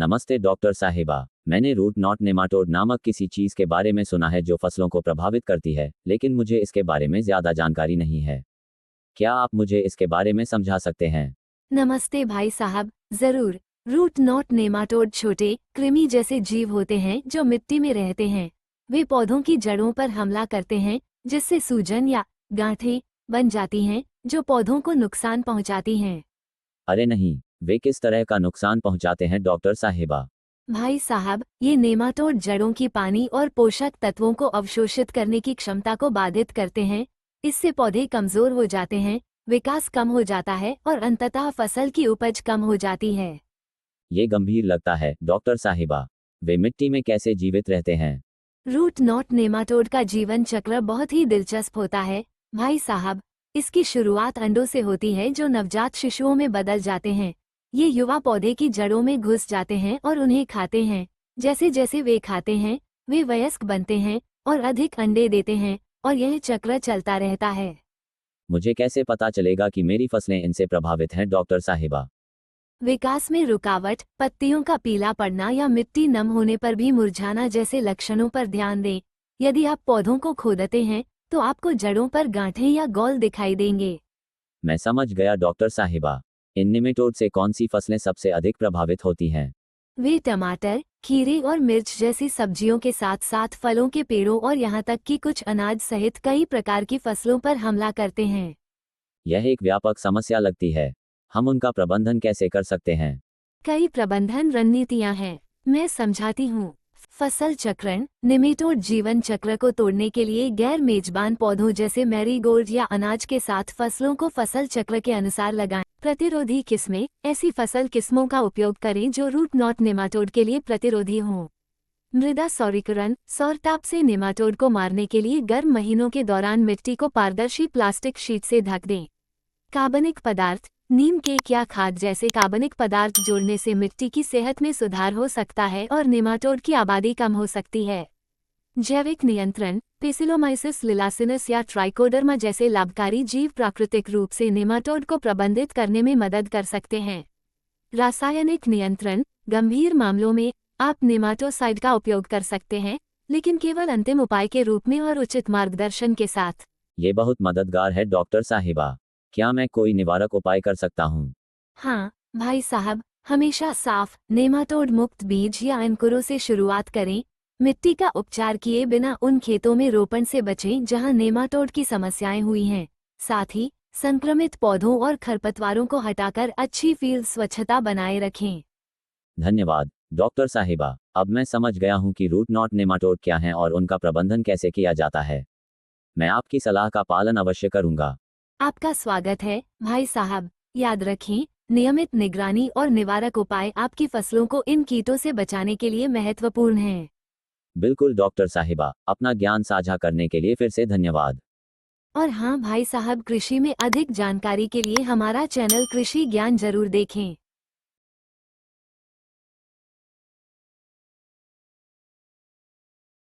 नमस्ते डॉक्टर साहिबा। मैंने रूट नॉट नेमाटोड नामक किसी चीज के बारे में सुना है जो फसलों को प्रभावित करती है, लेकिन मुझे इसके बारे में ज्यादा जानकारी नहीं है। क्या आप मुझे इसके बारे में समझा सकते हैं? नमस्ते भाई साहब, जरूर। रूट नॉट नेमाटोड छोटे कृमि जैसे जीव होते हैं जो मिट्टी में रहते हैं। वे पौधों की जड़ों पर हमला करते हैं, जिससे सूजन या गांठें बन जाती हैं, जो पौधों को नुकसान पहुंचाती हैं। अरे नहीं, वे किस तरह का नुकसान पहुंचाते हैं डॉक्टर साहिबा? भाई साहब, ये नेमाटोड जड़ों की पानी और पोषक तत्वों को अवशोषित करने की क्षमता को बाधित करते हैं। इससे पौधे कमजोर हो जाते हैं, विकास कम हो जाता है और अंततः फसल की उपज कम हो जाती है। ये गंभीर लगता है डॉक्टर साहिबा। वे मिट्टी में कैसे जीवित रहते हैं? रूट नॉट नेमाटोड का जीवन चक्र बहुत ही दिलचस्प होता है भाई साहब। इसकी शुरुआत अंडों से होती है जो नवजात शिशुओं में बदल जाते हैं। ये युवा पौधे की जड़ों में घुस जाते हैं और उन्हें खाते हैं। जैसे जैसे वे खाते हैं, वे वयस्क बनते हैं और अधिक अंडे देते हैं, और यह चक्र चलता रहता है। मुझे कैसे पता चलेगा कि मेरी फसलें इनसे प्रभावित हैं डॉक्टर साहिबा? विकास में रुकावट, पत्तियों का पीला पड़ना या मिट्टी नम होने पर भी मुरझाना जैसे लक्षणों पर ध्यान दें। यदि आप पौधों को खोदते हैं तो आपको जड़ों पर गांठें या गॉल दिखाई देंगे। मैं समझ गया डॉक्टर साहिबा। इन निमेटोड से कौन सी फसलें सबसे अधिक प्रभावित होती हैं? वे टमाटर, खीरे और मिर्च जैसी सब्जियों के साथ साथ फलों के पेड़ों और यहाँ तक कि कुछ अनाज सहित कई प्रकार की फसलों पर हमला करते हैं। यह एक व्यापक समस्या लगती है। हम उनका प्रबंधन कैसे कर सकते हैं? कई प्रबंधन रणनीतियाँ हैं, मैं समझाती हूँ। फसल चक्रण, निमेटोड जीवन चक्र को तोड़ने के लिए गैर मेजबान पौधों जैसे मैरीगोल्ड या अनाज के साथ फसलों को फसल चक्र के अनुसार लगाएं। प्रतिरोधी किस्में, ऐसी फसल किस्मों का उपयोग करें जो रूट नॉट नेमाटोड के लिए प्रतिरोधी हों। मृदा सौरीकरण, सौरताप से नेमाटोड को मारने के लिए गर्म महीनों के दौरान मिट्टी को पारदर्शी प्लास्टिक शीट से ढक दें। कार्बनिक पदार्थ, नीम केक या खाद जैसे कार्बनिक पदार्थ जोड़ने से मिट्टी की सेहत में सुधार हो सकता है और नेमाटोड की आबादी कम हो सकती है। जैविक नियंत्रण, पेसिलोमाइसिस लिलासिनस या ट्राइकोडर्मा जैसे लाभकारी जीव प्राकृतिक रूप से नेमाटोड को प्रबंधित करने में मदद कर सकते हैं। रासायनिक नियंत्रण, गंभीर मामलों में आप नेमाटोसाइड का उपयोग कर सकते हैं, लेकिन केवल अंतिम उपाय के रूप में और उचित मार्गदर्शन के साथ। ये बहुत मददगार है डॉक्टर साहिबा। क्या मैं कोई निवारक उपाय कर सकता हूँ? हाँ भाई साहब, हमेशा साफ, नेमाटोड मुक्त बीज या अंकुरों से शुरुआत करें। मिट्टी का उपचार किए बिना उन खेतों में रोपण से बचें जहां नेमाटोड की समस्याएं हुई हैं। साथ ही संक्रमित पौधों और खरपतवारों को हटाकर अच्छी फील्ड स्वच्छता बनाए रखें। धन्यवाद डॉक्टर साहिबा। अब मैं समझ गया हूँ कि रूट नॉट नेमाटोड क्या हैं और उनका प्रबंधन कैसे किया जाता है। मैं आपकी सलाह का पालन अवश्य करूँगा। आपका स्वागत है भाई साहब। याद रखें, नियमित निगरानी और निवारक उपाय आपकी फसलों को इन कीटों से बचाने के लिए महत्वपूर्ण हैं। बिल्कुल डॉक्टर साहिबा, अपना ज्ञान साझा करने के लिए फिर से धन्यवाद। और हाँ भाई साहब, कृषि में अधिक जानकारी के लिए हमारा चैनल कृषि ज्ञान जरूर देखें।